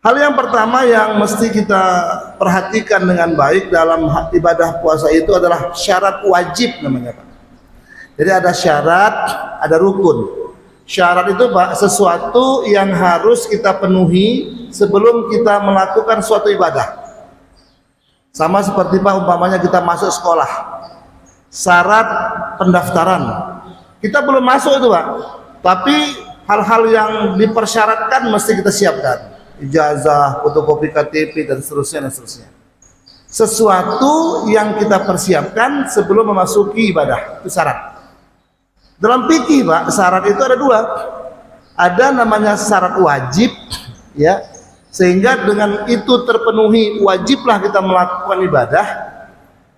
Hal yang pertama yang mesti kita perhatikan dengan baik dalam ibadah puasa itu adalah syarat wajib namanya, Pak. Jadi ada syarat, ada rukun. Syarat itu, Pak, sesuatu yang harus kita penuhi sebelum kita melakukan suatu ibadah. Sama seperti, Pak, umpamanya kita masuk sekolah. Syarat pendaftaran. Kita belum masuk itu, Pak. Tapi hal-hal yang dipersyaratkan mesti kita siapkan. Ijazah, fotokopi KTP, dan seterusnya dan seterusnya. Sesuatu yang kita persiapkan sebelum memasuki ibadah, itu syarat. Dalam fikih, Pak, syarat itu ada dua. Ada namanya syarat wajib, ya, sehingga dengan itu terpenuhi wajiblah kita melakukan ibadah.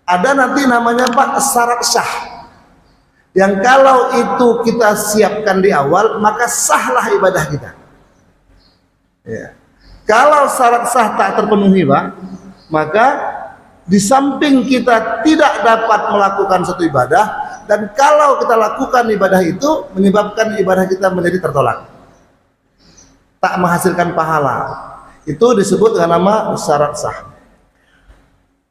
Ada nanti namanya, Pak, syarat sah, yang kalau itu kita siapkan di awal maka sahlah ibadah kita, ya. Kalau syarat sah tak terpenuhi, Pak, maka di samping kita tidak dapat melakukan satu ibadah, dan kalau kita lakukan ibadah itu menyebabkan ibadah kita menjadi tertolak, tak menghasilkan pahala. Itu disebut dengan nama syarat sah.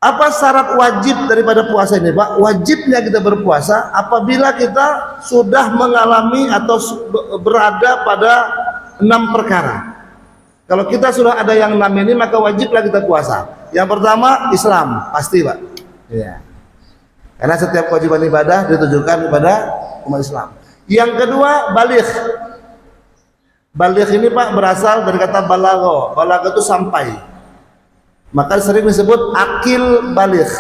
Apa syarat wajib daripada puasa ini, Pak? Wajibnya kita berpuasa apabila kita sudah mengalami atau berada pada 6 perkara. Kalau kita sudah ada yang 6 ini, maka wajiblah kita puasa. Yang pertama, Islam, pasti, Pak. Ya. Karena setiap kewajiban ibadah ditujukan kepada umat Islam. Yang kedua, baligh. Baligh ini, Pak, berasal dari kata balagho. Balagho itu sampai. Maka sering disebut akil baligh.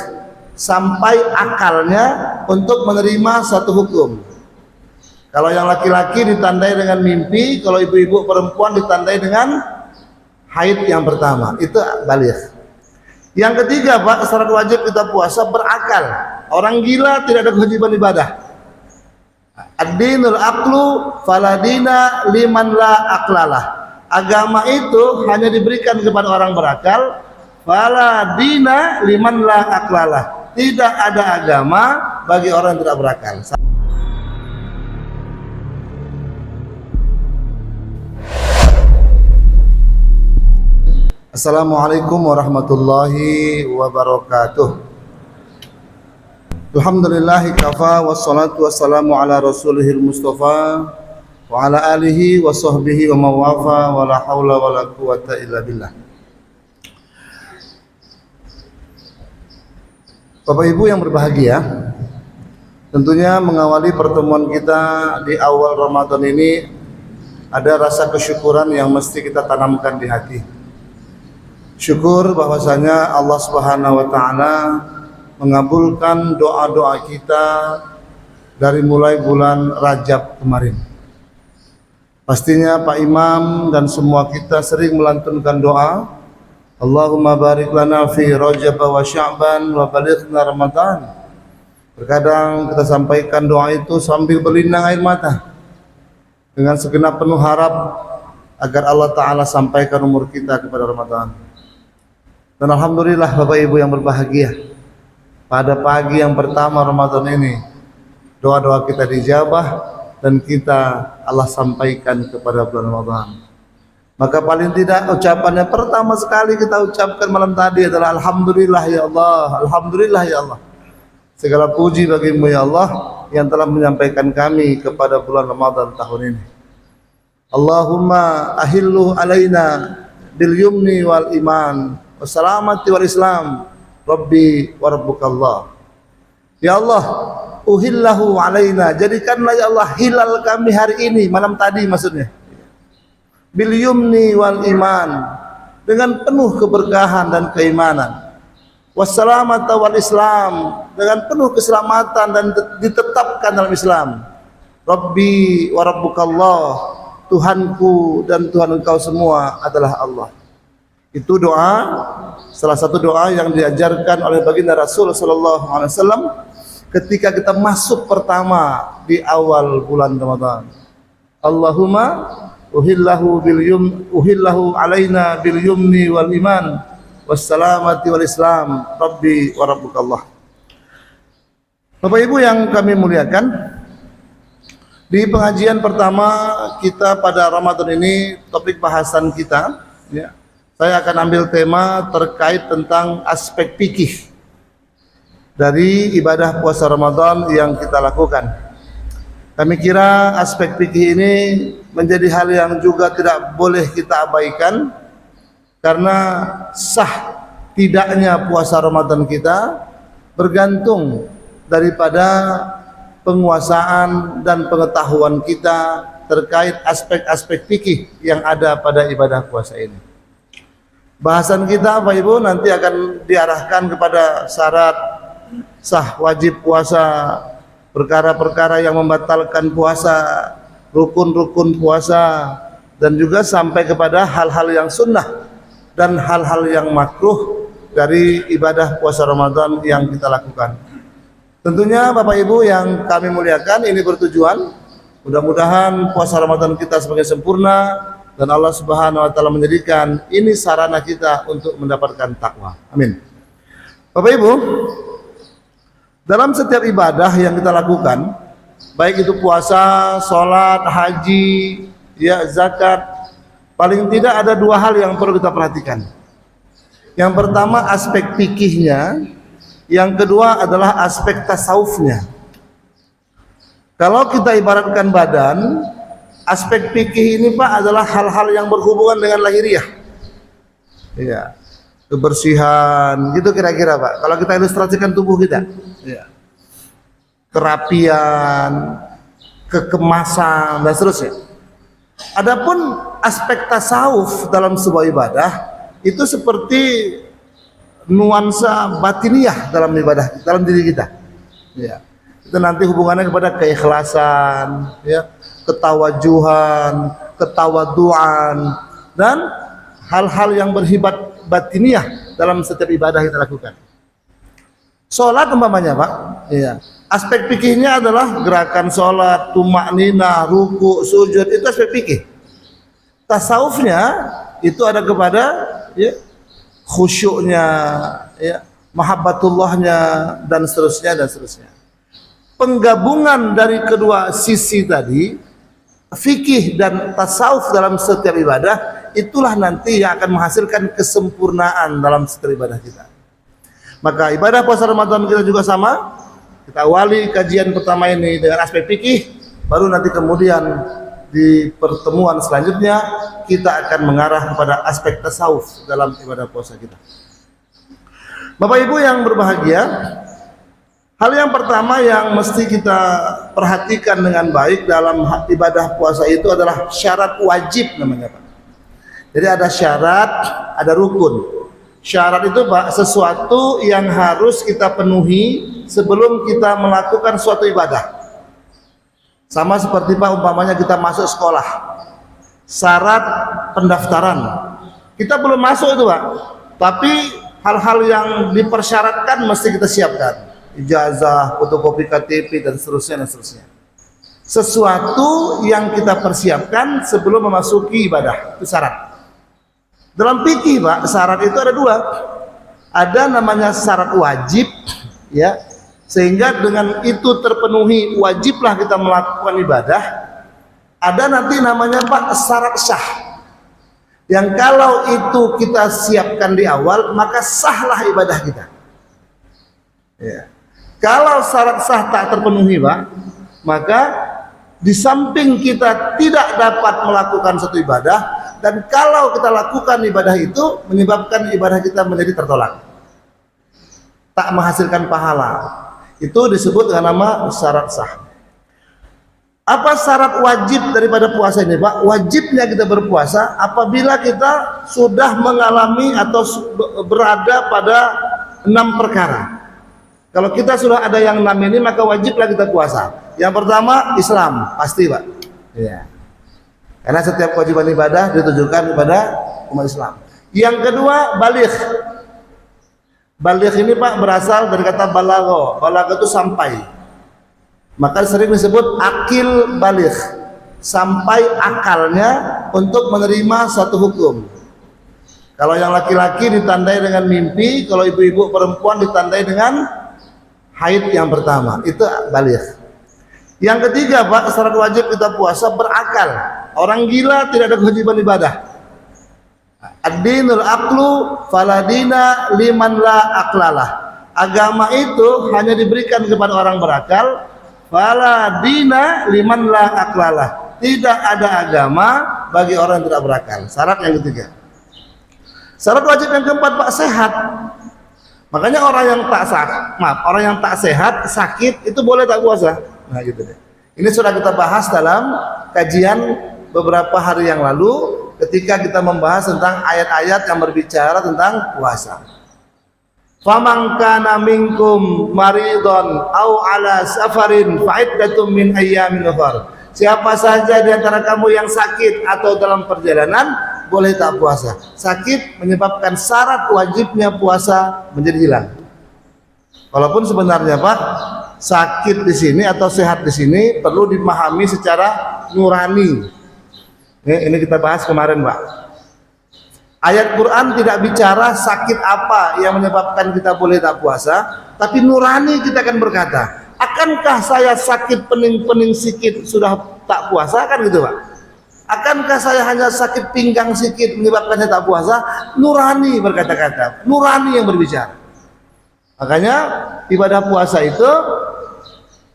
Sampai akalnya untuk menerima satu hukum. Kalau yang laki-laki ditandai dengan mimpi, kalau ibu-ibu perempuan ditandai dengan haid yang pertama, itu baligh. Yang ketiga, Pak, syarat wajib kita puasa berakal. Orang gila tidak ada kewajiban ibadah. Ad-dinul aqlu faladina liman la aqlalah. Agama itu hanya diberikan kepada orang berakal. Faladina liman la aqlalah. Tidak ada agama bagi orang yang tidak berakal. Assalamualaikum warahmatullahi wabarakatuh. Alhamdulillahi kafa wassalatu wassalamu ala rasulihil mustafa wa ala alihi wa sahbihi wa mawafa wa la hawla wa la quwata illa billah. Bapak Ibu yang berbahagia, tentunya mengawali pertemuan kita di awal Ramadan ini ada rasa kesyukuran yang mesti kita tanamkan di hati. Syukur bahwasanya Allah Subhanahu wa taala mengabulkan doa-doa kita dari mulai bulan Rajab kemarin. Pastinya Pak Imam dan semua kita sering melantunkan doa, Allahumma barik lana fi Rajab wa Sya'ban wa balighna Ramadan. Terkadang kita sampaikan doa itu sambil berlinang air mata dengan segenap penuh harap agar Allah taala sampaikan umur kita kepada Ramadan. Dan alhamdulillah Bapak Ibu yang berbahagia, pada pagi yang pertama Ramadan ini doa-doa kita dijabah dan kita Allah sampaikan kepada bulan Ramadan. Maka paling tidak ucapannya pertama sekali kita ucapkan malam tadi adalah alhamdulillah ya Allah, alhamdulillah ya Allah. Segala puji bagimu ya Allah yang telah menyampaikan kami kepada bulan Ramadan tahun ini. Allahumma ahillu alaina bil yumni wal iman wassalamati wal islam rabbi wa rabbukallah. Ya Allah, uhillahu alaina, jadikanlah ya Allah hilal kami hari ini, malam tadi maksudnya, bil yumni wal iman, dengan penuh keberkahan dan keimanan, wassalamata wal islam, dengan penuh keselamatan dan ditetapkan dalam Islam, rabbi wa rabbukallah, Tuhanku dan Tuhan engkau semua adalah Allah. Itu doa, salah satu doa yang diajarkan oleh baginda Rasul sallallahu alaihi wasallam ketika kita masuk pertama di awal bulan Ramadan. Allahumma uhillahu alaina bil yumni wal iman wassalamati wal islam rabbi wa rabbukallah. Bapak Ibu yang kami muliakan, di pengajian pertama kita pada Ramadan ini, topik bahasan kita, ya, saya akan ambil tema terkait tentang aspek fikih dari ibadah puasa Ramadan yang kita lakukan. Kami kira aspek fikih ini menjadi hal yang juga tidak boleh kita abaikan, karena sah tidaknya puasa Ramadan kita bergantung daripada penguasaan dan pengetahuan kita terkait aspek-aspek fikih yang ada pada ibadah puasa ini. Bahasan kita Bapak Ibu nanti akan diarahkan kepada syarat sah wajib puasa, perkara-perkara yang membatalkan puasa, rukun-rukun puasa, dan juga sampai kepada hal-hal yang sunnah dan hal-hal yang makruh dari ibadah puasa Ramadan yang kita lakukan. Tentunya Bapak Ibu yang kami muliakan, ini bertujuan mudah-mudahan puasa Ramadan kita semakin sempurna dan Allah Subhanahu wa taala menjadikan ini sarana kita untuk mendapatkan takwa. Amin. Bapak Ibu, dalam setiap ibadah yang kita lakukan, baik itu puasa, sholat, haji, ya zakat, paling tidak ada dua hal yang perlu kita perhatikan. Yang pertama aspek fikihnya, yang kedua adalah aspek tasawufnya. Kalau kita ibaratkan badan, aspek fikih ini Pak adalah hal-hal yang berhubungan dengan lahiriah. Ya, kebersihan, gitu kira-kira Pak. Kalau kita ilustrasikan tubuh kita, ya, kerapian, kekemasan, dan seterusnya. Adapun aspek tasawuf dalam sebuah ibadah itu seperti nuansa batiniah dalam ibadah, dalam diri kita. Ya. Itu nanti hubungannya kepada keikhlasan, ya, ketawajuhan, ketawaduan, dan hal-hal yang berhibat batiniah dalam setiap ibadah kita lakukan. Sholat umpamanya Pak, ya, aspek fikihnya adalah gerakan sholat, tumakninah, ruku, sujud, itu aspek fikih. Tasawufnya itu ada kepada, ya, khusyuknya, ya, mahabbatullahnya, dan seterusnya dan seterusnya. Penggabungan dari kedua sisi tadi, fikih dan tasawuf dalam setiap ibadah, itulah nanti yang akan menghasilkan kesempurnaan dalam setiap ibadah kita. Maka ibadah puasa Ramadan kita juga sama. Kita awali kajian pertama ini dengan aspek fikih, baru nanti kemudian di pertemuan selanjutnya kita akan mengarah kepada aspek tasawuf dalam ibadah puasa kita. Bapak Ibu yang berbahagia, hal yang pertama yang mesti kita perhatikan dengan baik dalam ibadah puasa itu adalah syarat wajib namanya Pak. Jadi ada syarat, ada rukun. Syarat itu Pak, sesuatu yang harus kita penuhi sebelum kita melakukan suatu ibadah. Sama seperti Pak, umpamanya kita masuk sekolah, syarat pendaftaran. Kita belum masuk itu Pak, tapi hal-hal yang dipersyaratkan mesti kita siapkan. Ijazah, fotokopi KTP, dan seterusnya dan seterusnya. Sesuatu yang kita persiapkan sebelum memasuki ibadah, itu syarat. Dalam fikih Pak, syarat itu ada dua. Ada namanya syarat wajib, ya, sehingga dengan itu terpenuhi wajiblah kita melakukan ibadah. Ada nanti namanya Pak syarat sah, yang kalau itu kita siapkan di awal maka sahlah ibadah kita, ya. Kalau syarat sah tak terpenuhi Pak, maka di samping kita tidak dapat melakukan satu ibadah, dan kalau kita lakukan ibadah itu menyebabkan ibadah kita menjadi tertolak, tak menghasilkan pahala. Itu disebut dengan nama syarat sah. Apa syarat wajib daripada puasa ini Pak? Wajibnya kita berpuasa apabila kita sudah mengalami atau berada pada 6 perkara. Kalau kita sudah ada yang 6 ini, maka wajiblah kita puasa. Yang pertama Islam, pasti Pak, ya. Karena setiap kewajiban ibadah ditujukan kepada umat Islam. Yang kedua baligh. Baligh ini Pak berasal dari kata balagho. Balagho itu sampai. Maka sering disebut akil baligh, sampai akalnya untuk menerima satu hukum. Kalau yang laki-laki ditandai dengan mimpi, kalau ibu-ibu perempuan ditandai dengan haid yang pertama, itu baligh. Yang ketiga Pak, syarat wajib kita puasa berakal. Orang gila tidak ada kewajiban ibadah. Ad-dinul aqlu faladina liman la aqlalah. Agama itu hanya diberikan kepada orang berakal. Faladina liman la aqlalah. Tidak ada agama bagi orang yang tidak berakal. Syarat yang ketiga. Syarat wajib yang keempat, Pak, sehat. Makanya orang yang orang yang tak sehat, sakit, itu boleh tak puasa. Nah, gitu deh. Ini sudah kita bahas dalam kajian beberapa hari yang lalu ketika kita membahas tentang ayat-ayat yang berbicara tentang puasa. Faman kana minkum maridon au ala safarin fa'iddatum min ayyamin ukhra. Siapa saja di antara kamu yang sakit atau dalam perjalanan boleh tak puasa. Sakit menyebabkan syarat wajibnya puasa menjadi hilang. Walaupun sebenarnya, Pak, sakit di sini atau sehat di sini perlu dipahami secara nurani. Ini kita bahas kemarin, Pak. Ayat Quran tidak bicara sakit apa yang menyebabkan kita boleh tak puasa, tapi nurani kita akan berkata, akankah saya sakit pening-pening sikit sudah tak puasa, kan gitu, Pak? Akankah saya hanya sakit pinggang sikit menyebabkan saya tak puasa? Nurani berkata-kata, nurani yang berbicara. Makanya ibadah puasa itu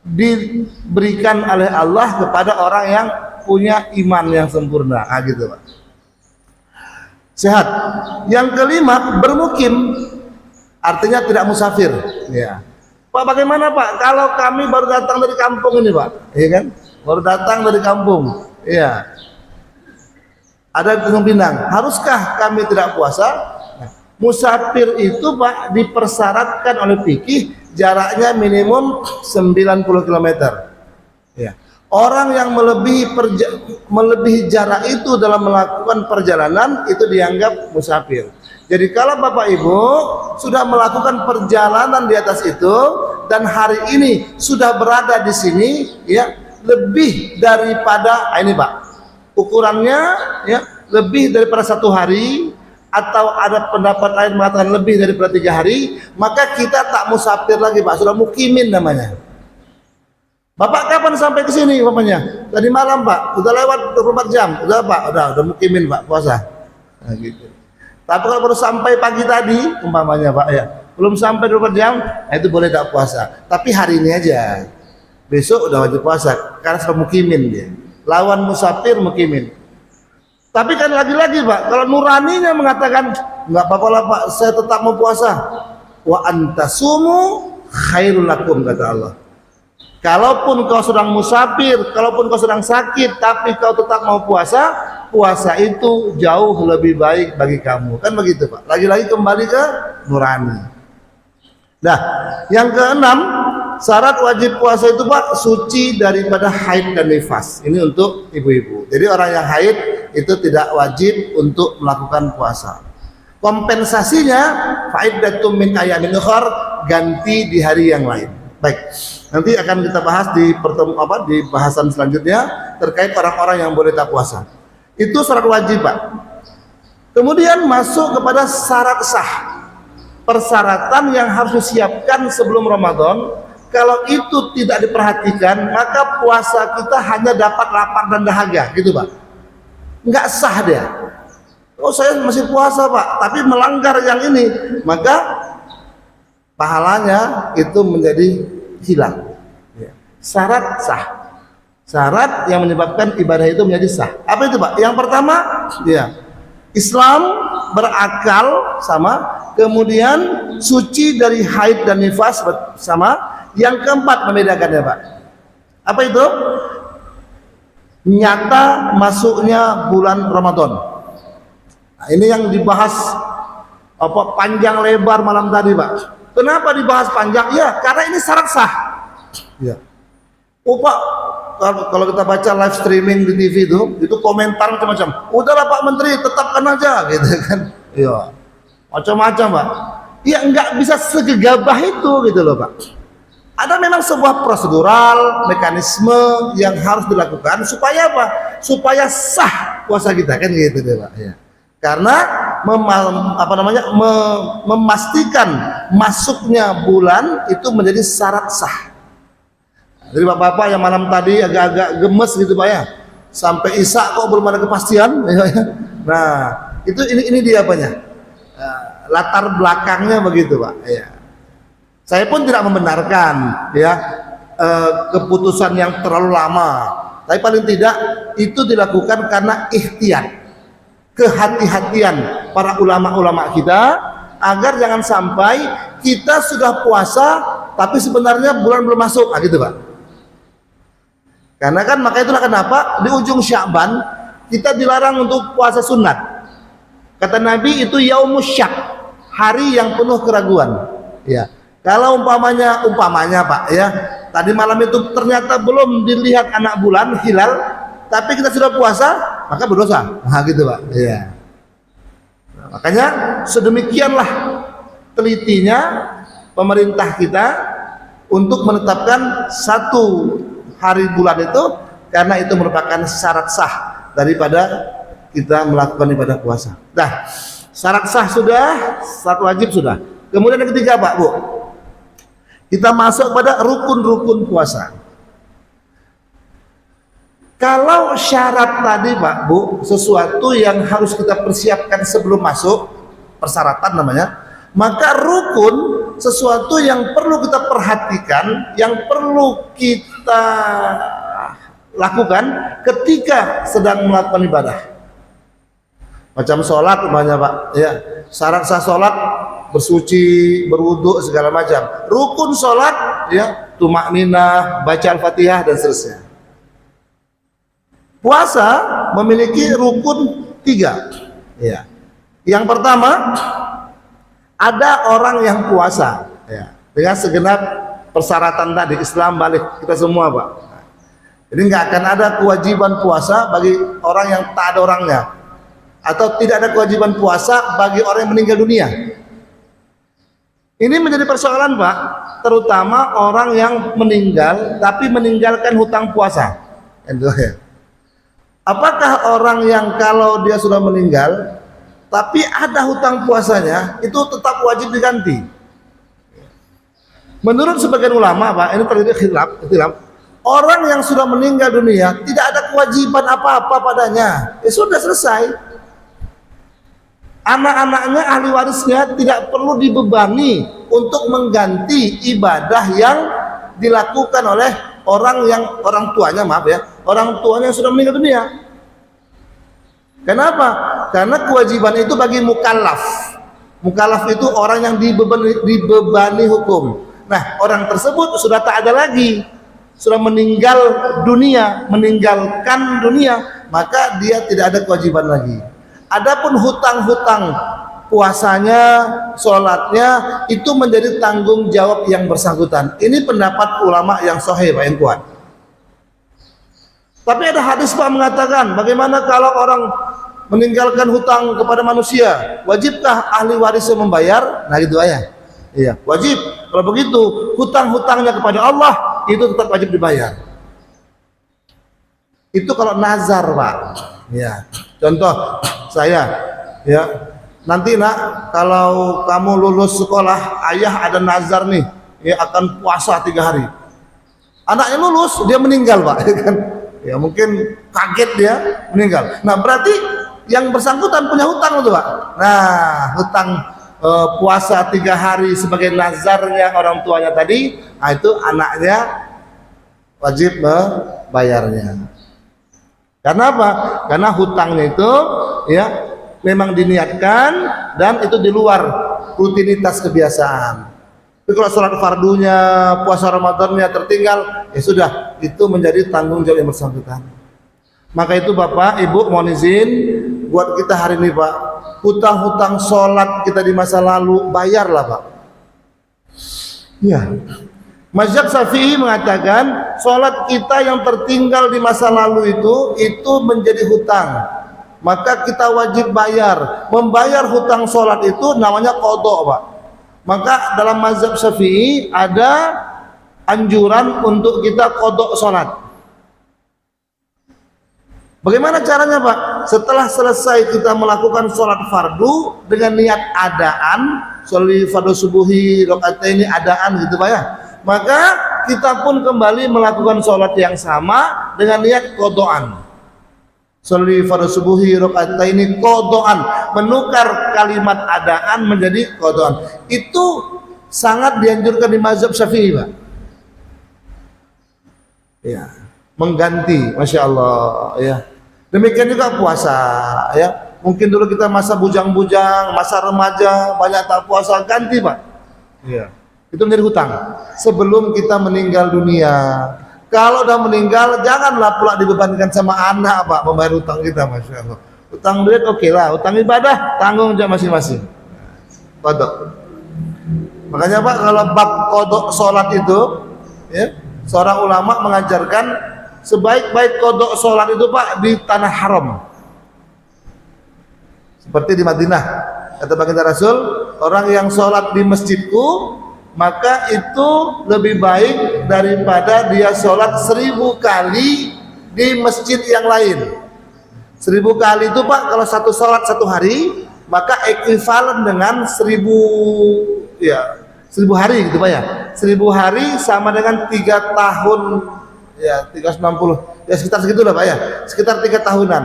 diberikan oleh Allah kepada orang yang punya iman yang sempurna. Gitu, Pak. Sehat. Yang kelima, bermukim, artinya tidak musafir. Ya. Pak, bagaimana, Pak, kalau kami baru datang dari kampung ini, Pak? Iya kan? Baru datang dari kampung. Iya. Ada Gunung Bintang. Haruskah kami tidak puasa? Nah, musafir itu, Pak, dipersyaratkan oleh fikih jaraknya minimum 90 km. Ya. Orang yang melebihi jarak itu dalam melakukan perjalanan itu dianggap musafir. Jadi kalau Bapak Ibu sudah melakukan perjalanan di atas itu dan hari ini sudah berada di sini, ya, lebih daripada ini, Pak, ukurannya, ya, lebih daripada 1 hari, atau ada pendapat lain mengatakan lebih daripada 3 hari, maka kita tak musafir lagi, Pak, sudah mukimin namanya. Bapak kapan sampai ke sini, bapaknya? Tadi malam, Pak. Udah lewat 24 jam. Udah, Pak. Udah mukimin, Pak, puasa. Nah, gitu. Tapi kalau baru sampai pagi tadi, umpamanya, Pak, ya, belum sampai 24 jam, itu boleh tak puasa. Tapi hari ini aja. Besok udah wajib puasa karena sudah mukimin dia. Lawan musafir mukimin. Tapi kan lagi-lagi, Pak, kalau nuraninya mengatakan enggak apa-apa lah, Pak, saya tetap mau puasa. Wa antasumu khairul lakum, kata Allah. Kalaupun kau sedang musafir, kalaupun kau sedang sakit, tapi kau tetap mau puasa, puasa itu jauh lebih baik bagi kamu. Kan begitu, Pak. Lagi-lagi kembali ke nurani. Nah, yang keenam, syarat wajib puasa itu, Pak, suci daripada haid dan nifas. Ini untuk ibu-ibu. Jadi orang yang haid itu tidak wajib untuk melakukan puasa. Kompensasinya, fa'iddatum min ayyamin ukhra, ganti di hari yang lain. Baik, nanti akan kita bahas di di bahasan selanjutnya terkait orang-orang yang boleh tak puasa. Itu syarat wajib, Pak. Kemudian masuk kepada syarat sah. Persyaratan yang harus disiapkan sebelum Ramadan. Kalau itu tidak diperhatikan, maka puasa kita hanya dapat lapar dan dahaga, gitu, Pak. Enggak sah dia. Oh, saya masih puasa, Pak, tapi melanggar yang ini, maka pahalanya itu menjadi hilang. Syarat sah, syarat yang menyebabkan ibadah itu menjadi sah. Apa itu, Pak? Yang pertama, ya, Islam berakal sama, kemudian suci dari haid dan nifas sama. Yang keempat membedakannya, Pak, apa itu? Nyata masuknya bulan Ramadan. Nah, ini yang dibahas panjang lebar malam tadi, Pak. Kenapa dibahas panjang? Ya, karena ini syarat sah. Ya. Oh, Pak, kalau kita baca live streaming di TV itu komentar macam-macam. Udahlah, Pak Menteri, tetapkan aja, gitu kan? Iya, macam-macam, Pak. Ya, nggak bisa segegabah itu, gitu loh, Pak. Ada memang sebuah prosedural, mekanisme yang harus dilakukan supaya apa? Supaya sah puasa kita, kan gitu deh, Pak. Ya. Karena memastikan masuknya bulan itu menjadi syarat sah. Jadi bapak-bapak yang malam tadi agak-agak gemes gitu, Pak, ya, sampai Isya kok belum ada kepastian. Nah, Ini dia apanya? Latar belakangnya begitu, Pak. Ya. Saya pun tidak membenarkan ya keputusan yang terlalu lama. Tapi paling tidak itu dilakukan karena ikhtiyat, kehati-hatian para ulama-ulama kita agar jangan sampai kita sudah puasa tapi sebenarnya bulan belum masuk, gitu Pak. Karena kan maka itulah kenapa di ujung Sya'ban kita dilarang untuk puasa sunat. Kata Nabi itu yaumus syak, hari yang penuh keraguan. Ya. Kalau umpamanya Pak ya, tadi malam itu ternyata belum dilihat anak bulan hilal, tapi kita sudah puasa, maka berdosa. Nah, gitu Pak. Ya. Nah, makanya sedemikianlah telitinya pemerintah kita untuk menetapkan satu hari bulan itu, karena itu merupakan syarat sah daripada kita melakukan ibadah puasa. Nah, syarat sah sudah, syarat wajib sudah. Kemudian yang ketiga Pak, Bu, kita masuk pada rukun-rukun puasa. Kalau syarat tadi Pak, Bu, sesuatu yang harus kita persiapkan sebelum masuk, persyaratan namanya, maka rukun sesuatu yang perlu kita perhatikan, yang perlu kita lakukan ketika sedang melakukan ibadah. Macam sholat umpamanya Pak, ya, syarat sah sholat bersuci, berwudhu segala macam. Rukun sholat ya tumakninah, baca al-fatihah dan seterusnya. Puasa memiliki rukun 3 ya. Yang pertama, ada orang yang puasa ya, dengan segenap persyaratan tadi, Islam balik kita semua Pak. Jadi nggak akan ada kewajiban puasa bagi orang yang tak ada orangnya, atau tidak ada kewajiban puasa bagi orang yang meninggal dunia. Ini menjadi persoalan Pak, terutama orang yang meninggal tapi meninggalkan hutang puasa. Apakah orang yang kalau dia sudah meninggal tapi ada hutang puasanya itu tetap wajib diganti? Menurut sebagian ulama Pak, ini terjadi khilaf. Orang yang sudah meninggal dunia tidak ada kewajiban apa-apa padanya. Ya sudah selesai. Anak-anaknya, ahli warisnya tidak perlu dibebani untuk mengganti ibadah yang dilakukan oleh orang tuanya, maaf ya, orang tuanya yang sudah meninggal dunia. Kenapa? Karena kewajiban itu bagi mukallaf. Mukallaf itu orang yang dibebani hukum. Nah, orang tersebut sudah tak ada lagi, sudah meninggal dunia, meninggalkan dunia, maka dia tidak ada kewajiban lagi. Adapun hutang-hutang puasanya, sholatnya itu menjadi tanggung jawab yang bersangkutan. Ini pendapat ulama yang sahih Pak, yang kuat. Tapi ada hadis Pak mengatakan, bagaimana kalau orang meninggalkan hutang kepada manusia, wajibkah ahli warisnya membayar? Nah gitu aja. Iya, wajib. Kalau begitu, hutang-hutangnya kepada Allah itu tetap wajib dibayar. Itu kalau nazar Pak. Ya, contoh saya, ya, nanti nak kalau kamu lulus sekolah, ayah ada nazar nih, ya akan puasa 3 hari. Anaknya lulus, dia meninggal Pak, kan? Ya mungkin kaget dia meninggal. Nah berarti yang bersangkutan punya hutang itu Pak. Nah hutang puasa 3 hari sebagai nazarnya orang tuanya tadi, nah itu anaknya wajib membayarnya. Karena apa? Karena hutangnya itu ya memang diniatkan dan itu di luar rutinitas kebiasaan. Tapi kalau sholat fardunya, puasa Ramadannya tertinggal, ya sudah, itu menjadi tanggung jawab yang bersangkutan. Maka itu Bapak, Ibu, mohon izin buat kita hari ini Pak, hutang-hutang sholat kita di masa lalu bayarlah Pak. Ya. Mazhab Syafi'i mengatakan sholat kita yang tertinggal di masa lalu itu menjadi hutang, maka kita wajib bayar. Membayar hutang sholat itu namanya qadha Pak. Maka dalam mazhab Syafi'i ada anjuran untuk kita qadha sholat. Bagaimana caranya Pak? Setelah selesai kita melakukan sholat fardu dengan niat adaan, sholat fardu subuhi rakaataini adaan gitu Pak ya, maka kita pun kembali melakukan sholat yang sama dengan niat qadhaan. Sholli fardhu subuhi rakaataini qadaan, menukar kalimat adaan menjadi qadaan. Itu sangat dianjurkan di mazhab Syafi'i, Pak. Ya, mengganti, Masya Allah, ya. Demikian juga puasa, ya. Mungkin dulu kita masa bujang-bujang, masa remaja, banyak tak puasa, ganti, Pak. Ya. Itu menjadi hutang sebelum kita meninggal dunia. Kalau udah meninggal, janganlah pula dibebankan sama anak, Pak, membayar hutang kita, Masya Allah. Hutang duit oke lah, hutang ibadah tanggung jawab masing-masing. Kodok. Makanya, Pak, kalau bab kodok sholat itu, ya, seorang ulama mengajarkan sebaik-baik kodok sholat itu, Pak, di tanah haram. Seperti di Madinah, kata baginda Rasul, orang yang sholat di masjidku, maka itu lebih baik daripada dia sholat 1000 kali di masjid yang lain. 1000 kali itu, Pak, kalau satu sholat satu hari, maka ekuivalen dengan 1000 hari gitu, Pak, ya. 1000 hari sama dengan 3 tahun, ya, 360, ya sekitar segitulah, Pak, ya, sekitar 3 tahunan.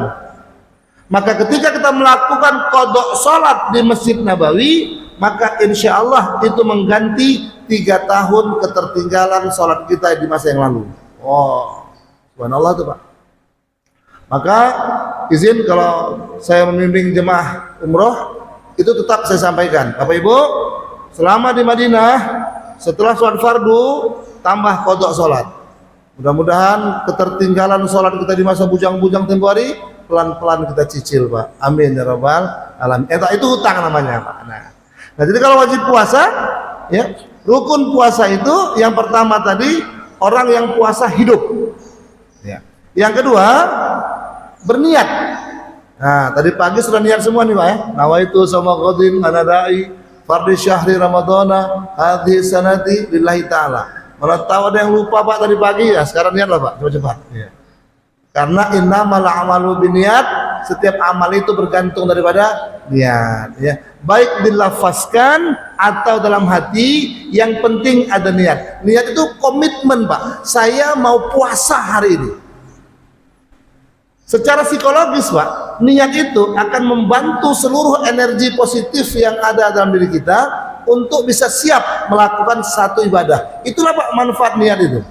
Maka ketika kita melakukan kodok sholat di Masjid Nabawi, maka insya Allah itu mengganti 3 tahun ketertinggalan sholat kita di masa yang lalu. Oh, subhanallah tuh, Pak. Maka izin kalau saya membimbing jemaah umroh, itu tetap saya sampaikan, Bapak Ibu, selama di Madinah, setelah sholat fardu, tambah kodok sholat. Mudah-mudahan ketertinggalan sholat kita di masa bujang-bujang tempo hari, pelan-pelan kita cicil, Pak. Amin ya rabbal alamin. Itu hutang namanya, Pak. Nah, jadi kalau wajib puasa, ya, rukun puasa itu yang pertama tadi, orang yang puasa hidup. Ya. Yang kedua, berniat. Nah, tadi pagi sudah niat semua nih, Pak, ya. Nawaitu sama qadin anadai fardhi syahri ramadhana hadhihi sanati lillahi ta'ala. Kalau tahu ada yang lupa, Pak, tadi pagi, ya sekarang niatlah, Pak. Coba cepat. Ya. Karena innamal a'malu binniyat, setiap amal itu bergantung daripada niat, ya. Baik dilafazkan atau dalam hati, yang penting ada niat. Niat itu komitmen, Pak. Saya mau puasa hari ini. Secara psikologis, Pak, niat itu akan membantu seluruh energi positif yang ada dalam diri kita untuk bisa siap melakukan satu ibadah. Itulah, Pak, manfaat niat itu.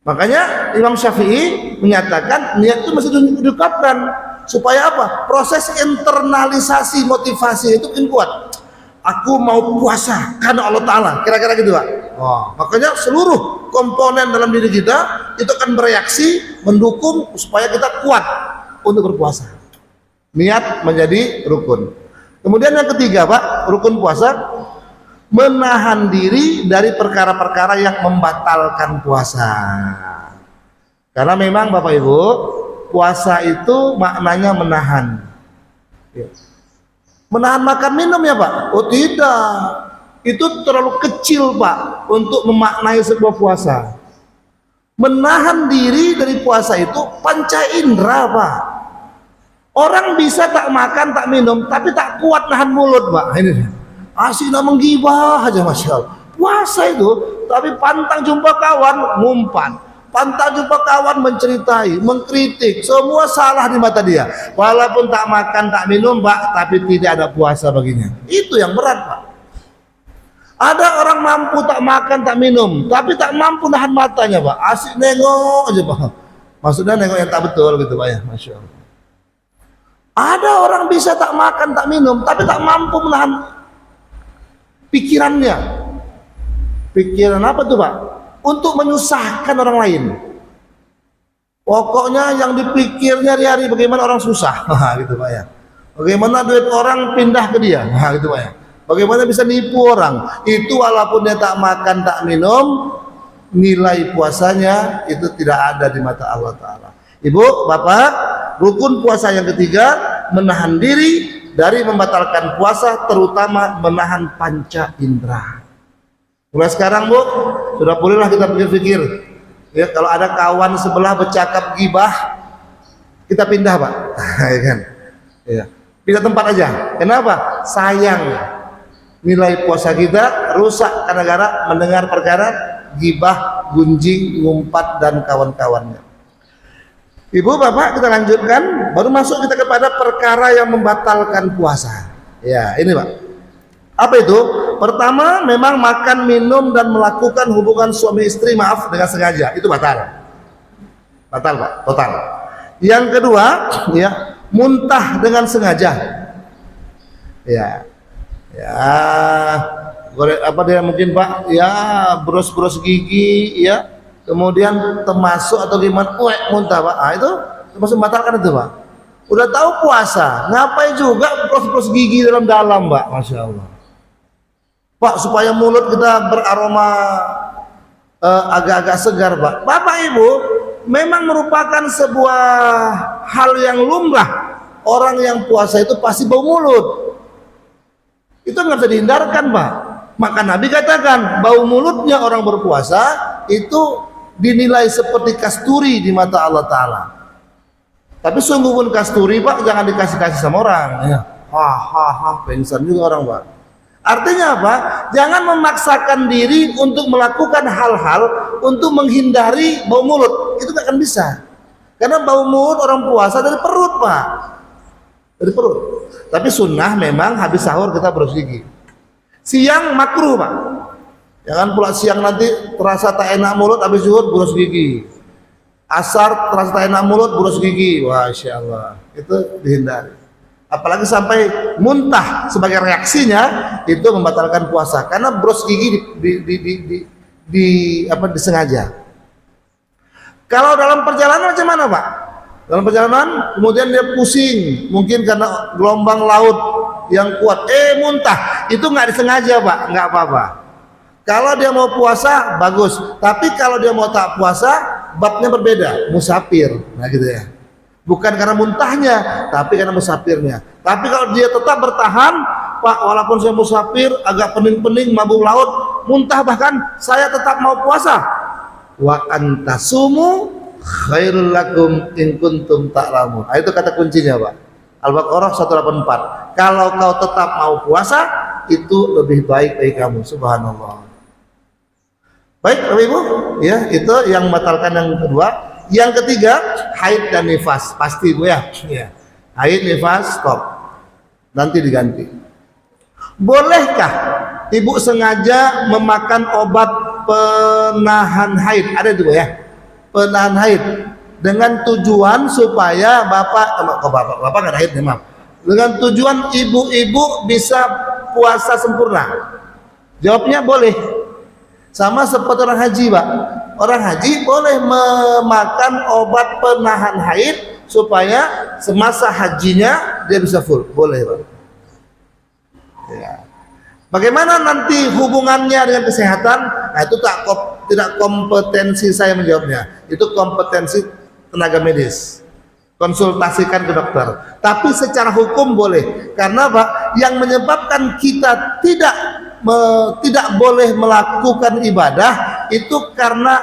Makanya Imam Syafi'i menyatakan niat itu mesti diungkapkan supaya apa? Proses internalisasi motivasi itu makin kuat. Aku mau puasa karena Allah Ta'ala, kira-kira gitu, Pak. Oh, makanya seluruh komponen dalam diri kita itu akan bereaksi mendukung supaya kita kuat untuk berpuasa. Niat menjadi rukun. Kemudian yang ketiga, Pak, rukun puasa, menahan diri dari perkara-perkara yang membatalkan puasa. Karena memang, Bapak Ibu, puasa itu maknanya menahan. Menahan makan minum, ya, Pak? Oh tidak, itu terlalu kecil, Pak, untuk memaknai sebuah puasa. Menahan diri dari puasa itu panca indera, Pak. Orang bisa tak makan tak minum tapi tak kuat nahan mulut, Pak. Ini asik menggibah aja, Masya Allah. Puasa itu, tapi pantang jumpa kawan ngumpan, pantang jumpa kawan menceritai, mengkritik, semua salah di mata dia. Walaupun tak makan tak minum, Pak, tapi tidak ada puasa baginya. Itu yang berat, Pak. Ada orang mampu tak makan tak minum tapi tak mampu nahan matanya, Pak. Asik nengok aja, Pak. Maksudnya nengok yang tak betul gitu, Pak, ya. Masya Allah. Ada orang bisa tak makan tak minum tapi tak mampu menahan pikirannya. Pikiran apa tuh, Pak? Untuk menyusahkan orang lain. Pokoknya yang dipikirnya hari-hari bagaimana orang susah, gitu, Pak, ya. Bagaimana duit orang pindah ke dia, gitu, Pak, ya. Bagaimana bisa nipu orang. Itu walaupun dia tak makan tak minum, nilai puasanya itu tidak ada di mata Allah Ta'ala. Ibu, Bapak, rukun puasa yang ketiga, menahan diri dari membatalkan puasa, terutama menahan panca indera. Mulai sekarang, Bu, sudah bolehlah kita pikir-pikir, ya, kalau ada kawan sebelah bercakap gibah, kita pindah, Pak. Ya kan? Ya. Pindah tempat aja. Kenapa? Sayang, nilai puasa kita rusak karena mendengar perkara gibah, gunjing, ngumpat, dan kawan-kawannya. Ibu, bapak, kita lanjutkan. Baru masuk kita kepada perkara yang membatalkan puasa. Ya, ini pak. Apa itu? Pertama, memang makan, minum, dan melakukan hubungan suami istri, maaf, dengan sengaja. Itu batal. Batal pak, total. Yang kedua, ya, muntah dengan sengaja. Ya, ya, apa dia mungkin pak? Ya, bros-bros gigi, ya, kemudian termasuk atau gimana? Muntah pak. Ah, itu termasuk batalkan itu pak. Udah tahu puasa, ngapain juga bros-bros gigi dalam-dalam pak? Masya Allah. Pak, supaya mulut kita beraroma agak-agak segar pak. Bapak ibu, memang merupakan sebuah hal yang lumrah. Orang yang puasa itu pasti bau mulut. Itu nggak bisa dihindarkan pak. Maka Nabi katakan bau mulutnya orang berpuasa itu dinilai seperti kasturi di mata Allah Ta'ala. Tapi sungguh pun kasturi pak, jangan dikasih-kasih sama orang ya. Pengsan juga orang pak. Artinya apa? Jangan memaksakan diri untuk melakukan hal-hal untuk menghindari bau mulut. Itu gak akan bisa. Karena bau mulut orang puasa dari perut pak. Dari perut. Tapi sunnah memang habis sahur kita berus gigi. Siang makruh pak. Jangan pula siang nanti terasa tak enak mulut, habis zuhur berus gigi. Asar terasa tak enak mulut, berus gigi. Wah, Masya Allah. Itu dihindari. Apalagi sampai muntah sebagai reaksinya, itu membatalkan puasa. Karena berus gigi disengaja. Kalau dalam perjalanan macam mana pak? Dalam perjalanan kemudian dia pusing, mungkin karena gelombang laut yang kuat, muntah, itu nggak disengaja pak, nggak apa-apa. Kalau dia mau puasa bagus, tapi kalau dia mau tak puasa, babnya berbeda, musafir, nah gitu ya. Bukan karena muntahnya, tapi karena musafirnya. Tapi kalau dia tetap bertahan, pak, walaupun saya musafir, agak pening-pening, mabuk laut, muntah bahkan, saya tetap mau puasa. Wa antasumu khairul lakum in kuntum ta'lamun. Itu kata kuncinya pak. Al-Baqarah 184. Kalau kau tetap mau puasa, itu lebih baik bagi kamu. Subhanallah. Baik Bapak Ibu, ya, itu yang membatalkan yang kedua. Yang ketiga, haid dan nifas. Pasti Bu ya. Haid, nifas, stop. Nanti diganti. Bolehkah ibu sengaja memakan obat penahan haid? Ada itu Bu ya. Penahan haid dengan tujuan supaya bapak nggak haid ya, maaf. Dengan tujuan ibu-ibu bisa puasa sempurna. Jawabnya boleh. Sama seperti orang haji pak. Orang haji boleh memakan obat penahan haid supaya semasa hajinya dia bisa full. Boleh pak. Ya. Bagaimana nanti hubungannya dengan kesehatan? Nah, itu tidak kompetensi saya menjawabnya. Itu kompetensi tenaga medis. Konsultasikan ke dokter. Tapi secara hukum boleh. Karena Pak, yang menyebabkan kita tidak boleh melakukan ibadah itu karena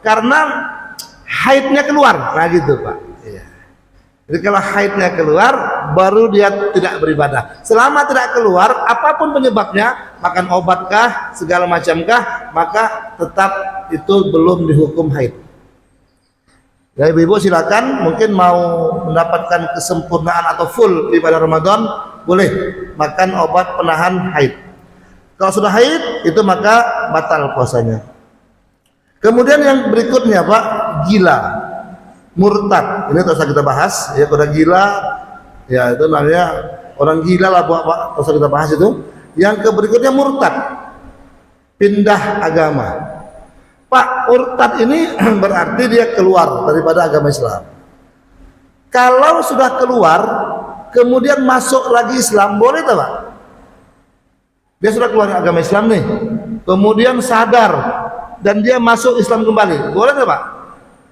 karena haidnya keluar. Nah gitu Pak. Iya. Jadi kalau haidnya keluar, baru dia tidak beribadah. Selama tidak keluar, apapun penyebabnya, makan obatkah, segala macamkah, maka tetap itu belum dihukum haid. Ya ibu-ibu silakan, mungkin mau mendapatkan kesempurnaan atau full ibadah Ramadan, boleh makan obat penahan haid. Kalau sudah haid, itu maka batal puasanya. Kemudian yang berikutnya Pak, gila, murtad. Ini terus kita bahas. Ya udah gila, ya itu namanya orang gila lah Pak. Terus kita bahas itu. Yang berikutnya murtad, pindah agama. Pak, murtad ini berarti dia keluar daripada agama Islam. Kalau sudah keluar, kemudian masuk lagi Islam, boleh tak Pak? Dia sudah keluar agama Islam nih, kemudian sadar dan dia masuk Islam kembali, boleh tak Pak?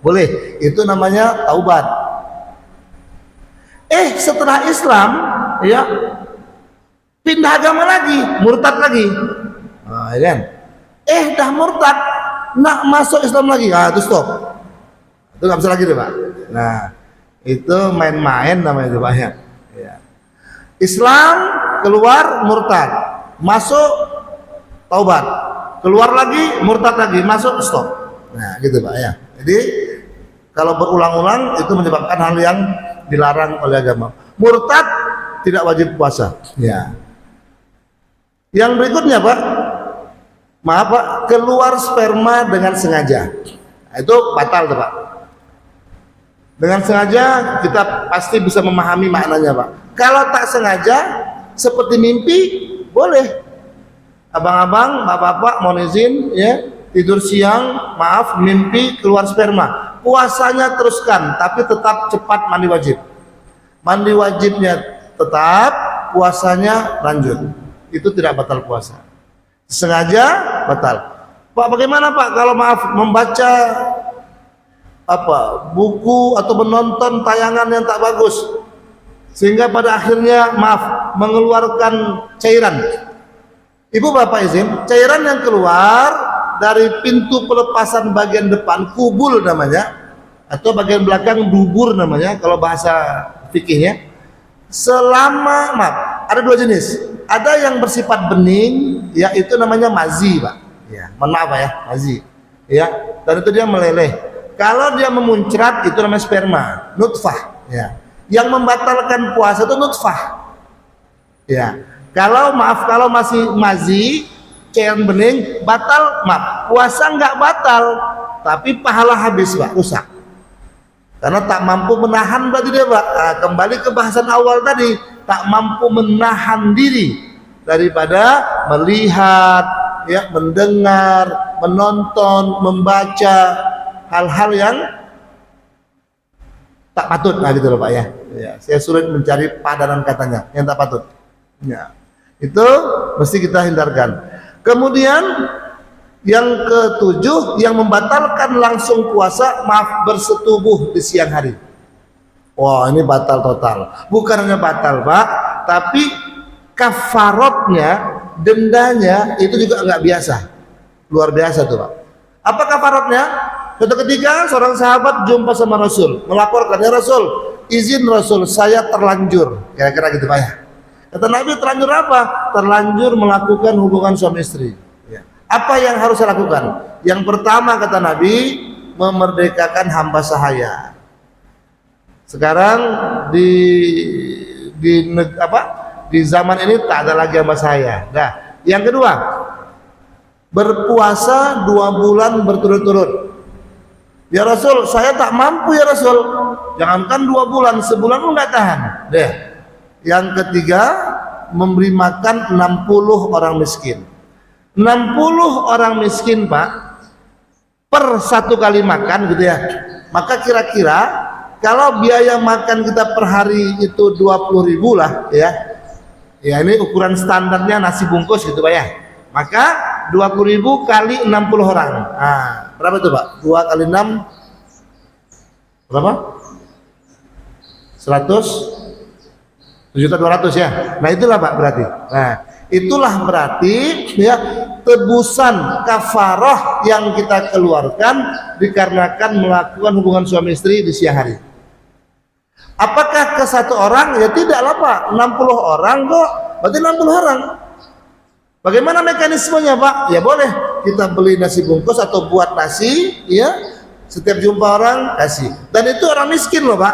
Boleh, itu namanya taubat. Setelah Islam, ya pindah agama lagi, murtad lagi. Nah, ya kan? Dah murtad, nak masuk Islam lagi, itu stop. Itu nggak bisa lagi deh Pak. Nah, itu main-main namanya itu Pak ya. Islam keluar murtad, masuk taubat, keluar lagi murtad lagi, masuk stop. Nah, gitu Pak ya. Jadi Kalau berulang-ulang itu menyebabkan hal yang dilarang oleh agama. Murtad tidak wajib puasa. Ya. Yang berikutnya Pak, maaf Pak, keluar sperma dengan sengaja. Nah, itu batal tuh Pak. Dengan sengaja kita pasti bisa memahami maknanya Pak. Kalau tak sengaja seperti mimpi boleh. Abang-abang, bapak-bapak mohon izin ya, tidur siang, maaf mimpi keluar sperma. Puasanya teruskan tapi tetap cepat mandi wajib. Mandi wajibnya tetap, puasanya lanjut. Itu tidak batal puasa. Sengaja batal. Pak, bagaimana Pak kalau maaf membaca buku atau menonton tayangan yang tak bagus sehingga pada akhirnya maaf mengeluarkan cairan. Ibu bapak izin, cairan yang keluar dari pintu pelepasan bagian depan, kubul namanya, atau bagian belakang dubur namanya kalau bahasa fikihnya, selama maaf ada dua jenis, ada yang bersifat bening yaitu namanya mazi Pak ya, mohon maaf Pak ya, mazi ya, dan itu dia meleleh. Kalau dia memuncrat itu namanya sperma, nutfah ya. Yang membatalkan puasa itu nutfah. Ya. Kalau maaf kalau masih mazi, cairan bening, batal maaf. Puasa enggak batal, tapi pahala habis Pak, rusak. Karena tak mampu menahan berarti dia Pak. Nah, kembali ke bahasan awal tadi, tak mampu menahan diri daripada melihat, ya, mendengar, menonton, membaca hal-hal yang tak patut, nah gitu loh Pak ya. Ya, saya sulit mencari padanan katanya yang tak patut. Ya, itu mesti kita hindarkan. Kemudian yang ketujuh, yang membatalkan langsung puasa, maaf bersetubuh di siang hari. Wah, ini batal total. Bukan hanya batal Pak, tapi kafaratnya, dendanya itu juga nggak biasa, luar biasa tuh Pak. Apa kafaratnya? Suatu ketika seorang sahabat jumpa sama Rasul, melaporkan, ya Rasul, izin Rasul, saya terlanjur, kira-kira gitu Pak ya. Kata Nabi, terlanjur apa? Terlanjur melakukan hubungan suami istri. Ya. Apa yang harus saya lakukan? Yang pertama kata Nabi, memerdekakan hamba sahaya. Sekarang di zaman ini tak ada lagi hamba sahaya. Nah, yang kedua, berpuasa 2 bulan berturut-turut. Ya Rasul, saya tak mampu ya Rasul. Jangankan 2 bulan, sebulan pun nggak tahan. Deh. Yang ketiga, memberi makan 60 orang miskin. 60 orang miskin Pak, per 1 kali makan gitu ya. Maka kira-kira kalau biaya makan kita per hari itu 20.000 lah ya. Ya ini ukuran standarnya nasi bungkus gitu Pak ya. Maka 20.000 kali 60 orang. Nah, berapa itu Pak? 2 kali 6 berapa? 100.200.000 ya. Nah, itulah Pak berarti. Nah, itulah berarti ya tebusan kafarah yang kita keluarkan dikarenakan melakukan hubungan suami istri di siang hari. Apakah ke 1 orang? Ya tidaklah Pak. 60 orang kok. Berarti 60 orang. Bagaimana mekanismenya Pak? Ya boleh kita beli nasi bungkus atau buat nasi, ya setiap jumpa orang kasih. Dan itu orang miskin loh Pak.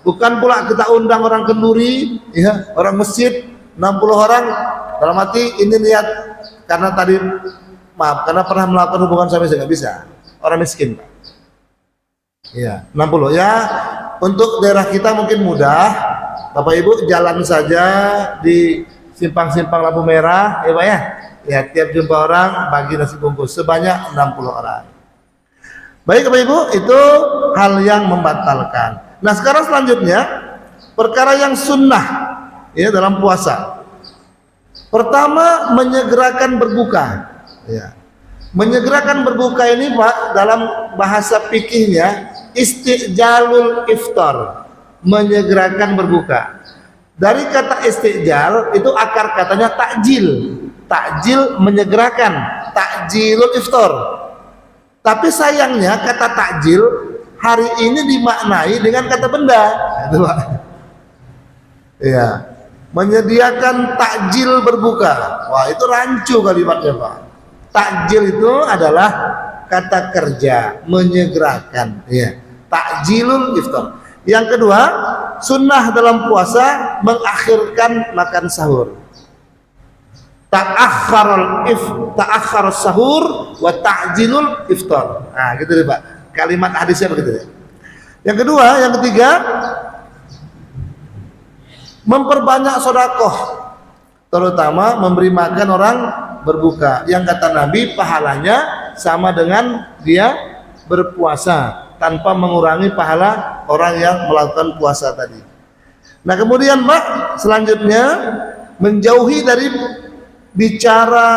Bukan pula kita undang orang kenduri, ya orang masjid 60 orang. Dalam hati ini niat karena tadi maaf karena pernah melakukan hubungan suami istri, nggak bisa. Orang miskin Pak. Ya 60 ya. Untuk daerah kita mungkin mudah. Bapak Ibu jalan saja di simpang-simpang lampu merah ya Pak ya. Ya tiap jumpa orang bagi nasi bungkus sebanyak 60 orang. Baik Bapak Ibu, itu hal yang membatalkan. Nah sekarang selanjutnya perkara yang sunnah ya dalam puasa. Pertama, menyegerakan berbuka ya. Menyegerakan berbuka ini Pak dalam bahasa fikihnya istijalul iftar, menyegerakan berbuka. Dari kata istijal itu akar katanya takjil. Takjil menyegerakan, takjilul iftar. Tapi sayangnya kata takjil hari ini dimaknai dengan kata benda. Itu Pak. Iya. Menyediakan takjil berbuka. Wah, itu rancu kalimatnya Pak. Takjil itu adalah kata kerja, menyegerakan. Ya. Takjilul iftar. Yang kedua, sunnah dalam puasa mengakhirkan makan sahur. Ta'akhkharul sahur wa ta'jilul iftar. Nah, gitu deh Pak. Kalimat hadisnya begitu ya. Yang kedua, yang ketiga, memperbanyak sedekah, terutama memberi makan orang berbuka. Yang kata Nabi, pahalanya sama dengan dia berpuasa tanpa mengurangi pahala orang yang melakukan puasa tadi. Nah, kemudian Pak, selanjutnya menjauhi dari bicara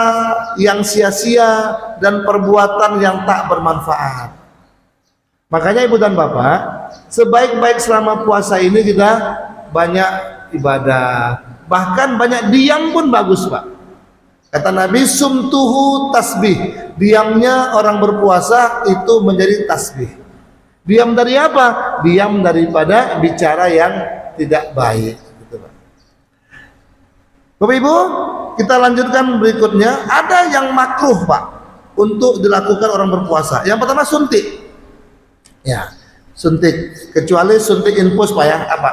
yang sia-sia dan perbuatan yang tak bermanfaat. Makanya Ibu dan Bapak, sebaik-baik selama puasa ini kita banyak ibadah, bahkan banyak diam pun bagus Pak. Kata Nabi, sumtuhu tasbih, diamnya orang berpuasa itu menjadi tasbih. Diam dari apa? Diam daripada bicara yang tidak baik, gitu Pak. Bapak Ibu, kita lanjutkan berikutnya. Ada yang makruh Pak untuk dilakukan orang berpuasa. Yang pertama suntik. Ya, suntik, kecuali suntik infus Pak ya, apa?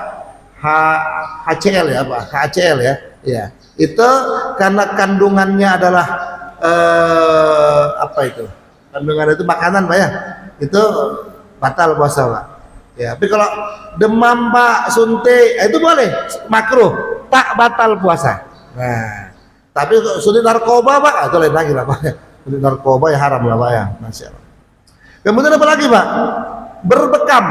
HCL ya, apa? HCL ya. Ya. Itu karena kandungannya adalah apa itu? Kandungan itu makanan Pak ya. Itu batal puasa Pak. Ya, tapi kalau demam Pak, suntik, itu boleh, makruh, tak batal puasa. Nah, tapi suntik narkoba Pak, itu lain lagi lah Pak. Suntik narkoba ya haram lah Pak ya, Masya Allah. Kemudian apa lagi Pak? Berbekam.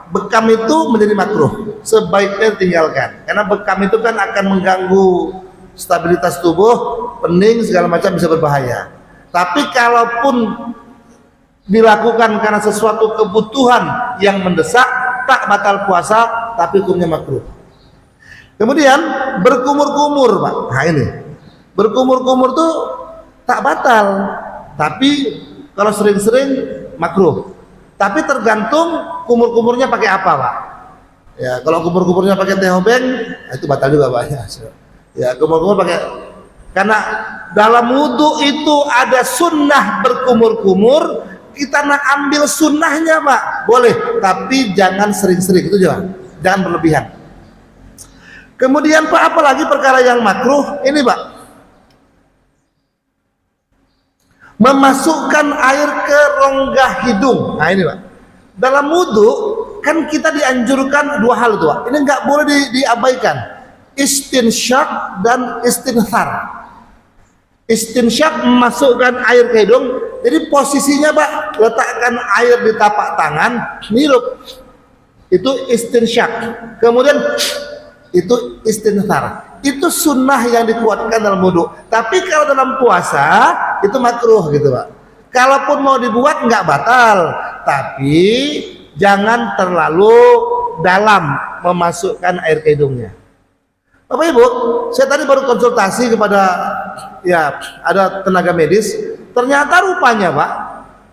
Bekam itu menjadi makruh, sebaiknya tinggalkan, karena bekam itu kan akan mengganggu stabilitas tubuh, pening segala macam, bisa berbahaya. Tapi kalaupun dilakukan karena sesuatu kebutuhan yang mendesak, tak batal puasa, tapi hukumnya makruh. Kemudian berkumur-kumur Pak. Nah ini, berkumur-kumur tuh tak batal, tapi kalau sering-sering makruh. Tapi tergantung kumur-kumurnya pakai apa Pak. Ya, kalau kumur-kumurnya pakai teh obeng, itu batal juga Pak. Ya, kumur-kumur pakai, karena dalam wudhu itu ada sunnah berkumur-kumur. Kita nak ambil sunnahnya Pak, boleh, tapi jangan sering-sering, itu jangan berlebihan. Kemudian Pak, apalagi perkara yang makruh ini Pak, memasukkan air ke rongga hidung. Nah ini Pak, dalam wudhu kan kita dianjurkan dua hal itu Pak, ini nggak boleh diabaikan, istinsyak dan istinthar. Istinsyak, memasukkan air ke hidung, jadi posisinya Pak, letakkan air di tapak tangan, nirup, itu istinsyak. Kemudian itu istinthar, itu sunnah yang dikuatkan dalam wudhu. Tapi kalau dalam puasa itu makruh gitu Pak. Kalaupun mau dibuat nggak batal, tapi jangan terlalu dalam memasukkan air ke hidungnya. Bapak Ibu, saya tadi baru konsultasi kepada ya ada tenaga medis, ternyata rupanya Pak,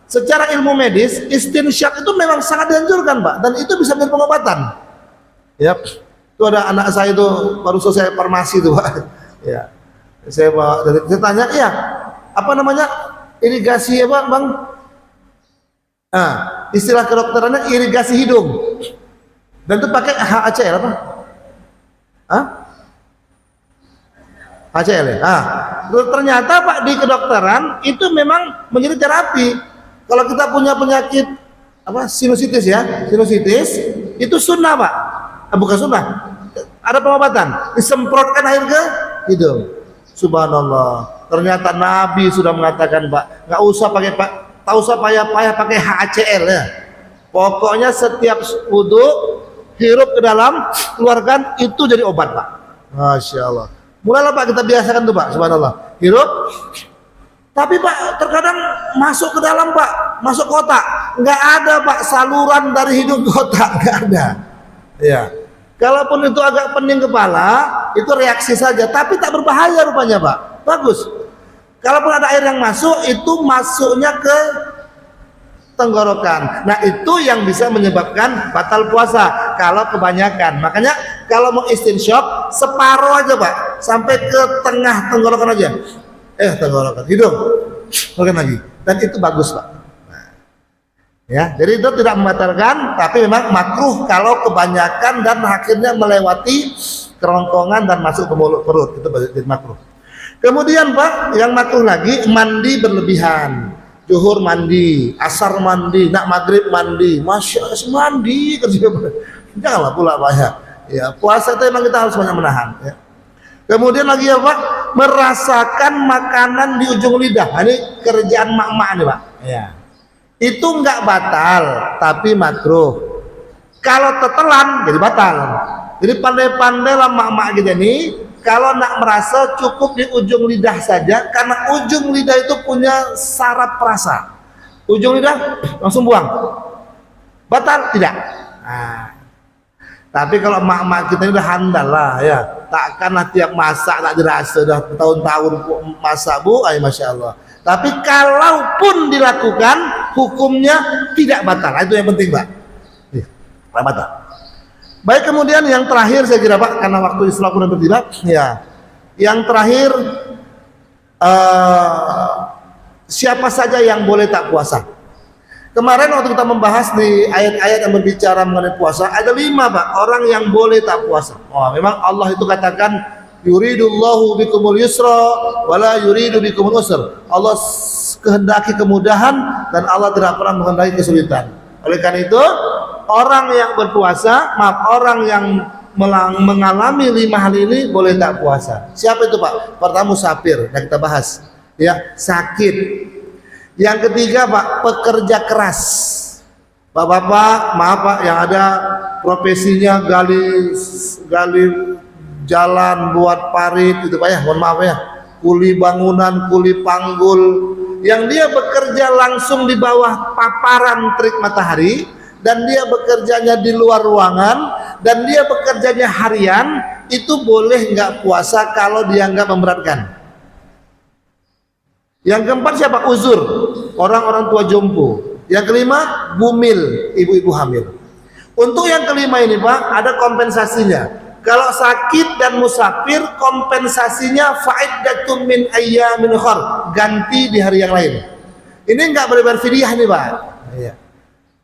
secara ilmu medis istinsyak itu memang sangat dianjurkan Pak, dan itu bisa menjadi pengobatan. Ya, itu ada anak saya itu baru selesai farmasi itu Pak. Ya, saya tanya, ya apa namanya irigasi ya Pak Bang? Nah, istilah kedokterannya irigasi hidung, dan itu pakai HCL apa? Hah? HCL ya? Ternyata Pak di kedokteran itu memang menjadi terapi. Kalau kita punya penyakit apa sinusitis ya, sinusitis itu sunnah Pak, bukan sunnah, ada pengobatan, disemprotkan air ke hidung. Subhanallah, ternyata Nabi sudah mengatakan Pak, nggak usah pakai Pak, tak usah payah-payah pakai HCL ya. Pokoknya setiap wudhu hirup ke dalam, keluarkan, itu jadi obat Pak. Masya Allah. Mulailah Pak kita biasakan tuh Pak, subhanallah, hirup. Tapi Pak terkadang masuk ke dalam Pak, masuk kotak, nggak ada Pak saluran dari hidung ke kotak, nggak ada. Ya, kalaupun itu agak pening kepala, itu reaksi saja, tapi tak berbahaya rupanya Pak, bagus. Kalaupun ada air yang masuk, itu masuknya ke tenggorokan. Nah itu yang bisa menyebabkan batal puasa kalau kebanyakan. Makanya kalau mau istinsyak separuh aja Pak, sampai ke tengah tenggorokan aja. Tenggorokan, hidung, keluarkan lagi, dan itu bagus Pak. Ya, jadi itu tidak membatalkan, tapi memang makruh kalau kebanyakan dan akhirnya melewati kerongkongan dan masuk ke mulut perut, itu jadi makruh. Kemudian Pak, yang makruh lagi mandi berlebihan. Zuhur mandi, asar mandi, nak maghrib mandi, masya Allah mandi kerja. Janganlah pula Pak ya. Ya, puasa itu memang kita harus banyak menahan. Ya. Kemudian lagi ya Pak, merasakan makanan di ujung lidah. Ini kerjaan mak-mak nih Pak. Ya. Itu enggak batal tapi makruh. Kalau tetelan jadi batal. Jadi pandai-pandailah mak-mak kita ini kalau nak merasa cukup di ujung lidah saja, karena ujung lidah itu punya saraf perasa. Ujung lidah langsung buang. Batal tidak. Nah, tapi kalau mak-mak kita ini udah handal lah ya, takkanlah tiap masak tak dirasa, udah tahun-tahun masak Bu, ay masya Allah. Tapi kalaupun dilakukan, hukumnya tidak batal. Itu yang penting Pak. Tidak batal. Baik, kemudian yang terakhir saya kira Pak, karena waktu Islam sudah bertiba, ya. Yang terakhir, siapa saja yang boleh tak puasa? Kemarin waktu kita membahas di ayat-ayat yang berbicara mengenai puasa, ada 5 Pak, orang yang boleh tak puasa. Oh, memang Allah itu katakan, yuridullahu bikumul yusra wala yuridu bikumul usra. Allah kehendaki kemudahan dan Allah tidak pernah menghendaki kesulitan. Oleh karena itu, orang yang berpuasa, orang yang mengalami 5 hal ini boleh tak puasa. Siapa itu Pak? Pertama musafir, yang kita bahas. Ya, sakit. Yang ketiga Pak, pekerja keras. Bapak-bapak, maaf Pak, yang ada profesinya gali jalan buat parit itu Pak ya, mohon maaf ya, kuli bangunan, kuli panggul, yang dia bekerja langsung di bawah paparan terik matahari, dan dia bekerjanya di luar ruangan, dan dia bekerjanya harian, itu boleh nggak puasa kalau dia nggak memberatkan. Yang keempat siapa? Uzur, orang-orang tua jompo. Yang kelima bumil, ibu-ibu hamil. Untuk yang kelima ini Pak, ada kompensasinya. Kalau sakit dan musafir, kompensasinya fa'iddatun min ayyamin ukhar, ganti di hari yang lain. Ini enggak boleh bayar fidyah nih Pak. Iya.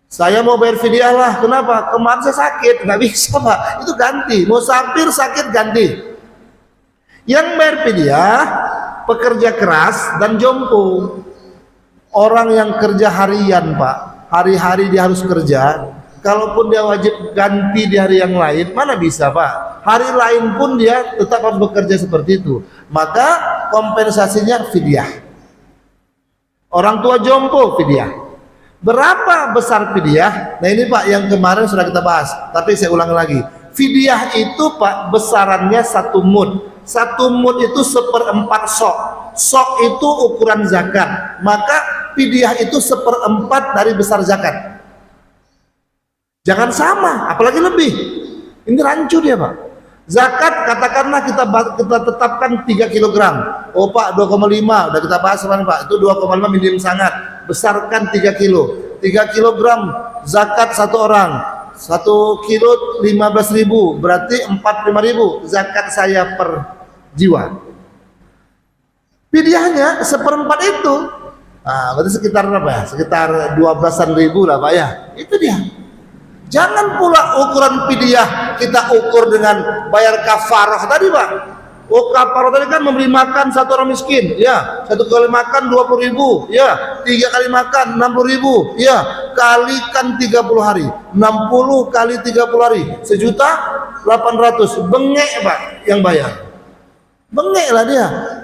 Saya mau bayar fidyah lah, kenapa? Kemarin saya sakit, nggak bisa Pak. Itu ganti. Musafir sakit ganti. Yang bayar fidyah pekerja keras dan jompo. Orang yang kerja harian Pak, hari-hari dia harus kerja. Kalaupun dia wajib ganti di hari yang lain, mana bisa Pak? Hari lain pun dia tetap harus bekerja seperti itu. Maka kompensasinya fidyah. Orang tua jompo fidyah. Berapa besar fidyah? Nah ini Pak yang kemarin sudah kita bahas, tapi saya ulang lagi. Fidyah itu Pak besarannya 1 mud. 1 mud itu 1/4 sok. Sok itu ukuran zakat. Maka fidyah itu 1/4 dari besar zakat. Jangan sama, apalagi lebih. Ini rancu dia Pak. Zakat katakanlah kita tetapkan 3 kg. Oh Pak 2,5 udah kita bahas kemarin Pak. Itu 2,5 minimum sangat. Besarkan 3 kilo. 3 kg zakat 1 orang. 1 kilo 15.000, berarti 45.000 zakat saya per jiwa. Fidyahnya 1/4 itu. Nah, berarti sekitar berapa ya? Sekitar 12.000 lah Pak ya. Itu dia. Jangan pula ukuran fidyah kita ukur dengan bayar kafarah tadi Pak. Oh kafarah tadi kan memberi makan 1 orang miskin, ya 1 kali makan 20.000, ya 3 kali makan 60.000, ya kalikan 30 hari, 60 kali 30 hari, 1.800.000, bengek Pak yang bayar. Bengek lah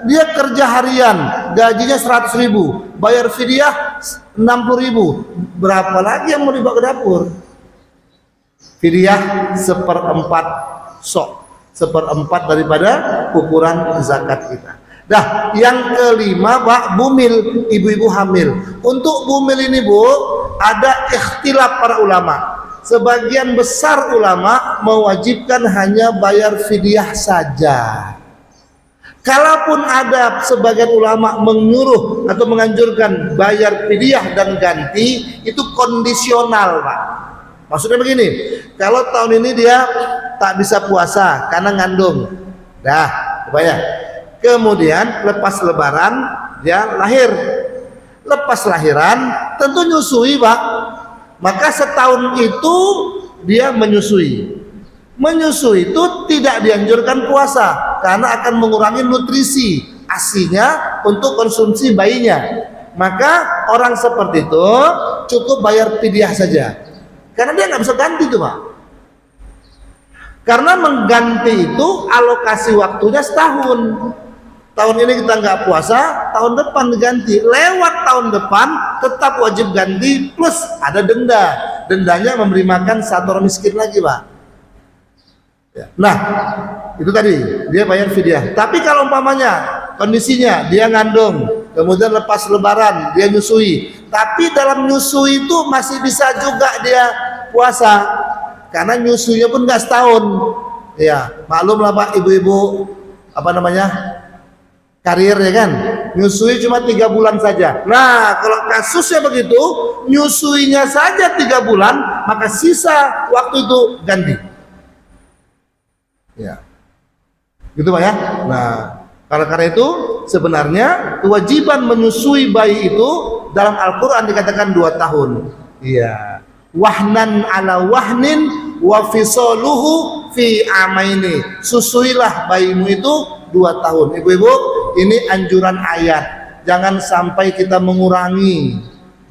dia kerja harian, gajinya 100.000, bayar fidyah 60.000, berapa lagi yang mau dibawa ke dapur? Fidyah 1/4 sok, 1/4 daripada ukuran zakat kita. Nah, yang kelima Pak, bumil, ibu-ibu hamil. Untuk bumil ini Bu, ada ikhtilaf para ulama. Sebagian besar ulama mewajibkan hanya bayar fidyah saja. Kalaupun ada sebagian ulama menyuruh atau menganjurkan bayar fidyah dan ganti, itu kondisional Pak. Maksudnya begini, kalau tahun ini dia tak bisa puasa karena ngandung, dah, ya. Kemudian lepas lebaran dia lahir, lepas lahiran tentu nyusui Pak, maka setahun itu dia menyusui. Menyusui itu tidak dianjurkan puasa karena akan mengurangi nutrisi ASI-nya untuk konsumsi bayinya. Maka orang seperti itu cukup bayar fidyah saja, karena dia nggak bisa ganti tuh Pak. Karena mengganti itu alokasi waktunya setahun. Tahun ini kita nggak puasa, tahun depan diganti. Lewat tahun depan tetap wajib ganti, plus ada denda. Dendanya memberi makan satu orang miskin lagi Pak. Nah, itu tadi dia bayar fidyah. Tapi kalau umpamanya kondisinya dia ngandung, kemudian lepas lebaran dia nyusui, tapi dalam nyusui itu masih bisa juga dia puasa, karena nyusuinya pun nggak setahun. Ya, maklum lah Pak, ibu-ibu karir ya kan, nyusui cuma 3 bulan saja. Nah, kalau kasusnya begitu, nyusuinya saja 3 bulan, maka sisa waktu itu ganti. Ya, gitu Pak ya. Nah, karena itu sebenarnya kewajiban menyusui bayi itu dalam Al-Quran dikatakan 2 tahun. Iya. Wahnan ala wahnin wa fisaluhu fi amaini. Susuilah bayimu itu 2 tahun. Ibu-ibu, ini anjuran ayat. Jangan sampai kita mengurangi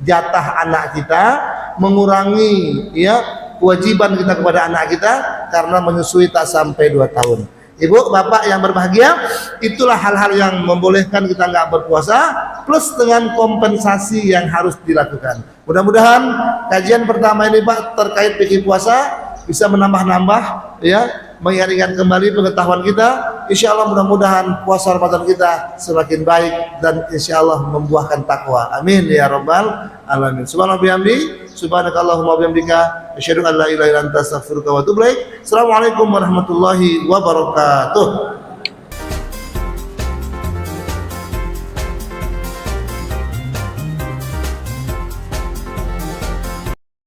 jatah anak kita, mengurangi ya kewajiban kita kepada anak kita karena menyusui tak sampai 2 tahun. Ibu, bapak yang berbahagia, itulah hal-hal yang membolehkan kita nggak berpuasa, plus dengan kompensasi yang harus dilakukan. Mudah-mudahan kajian pertama ini Pak terkait fikih puasa bisa menambah-nambah ya, mengingat kembali pengetahuan kita. Insya Allah mudah-mudahan puasa Ramadan kita semakin baik dan insya Allah membuahkan takwa. Amin ya rabbal alamin. Subhanallah bihamdi, subhanakallahumma bihamdika, asyhadu an la ilaha illa anta astaghfiruka wa atubu ilaik. Assalamualaikum warahmatullahi wabarakatuh.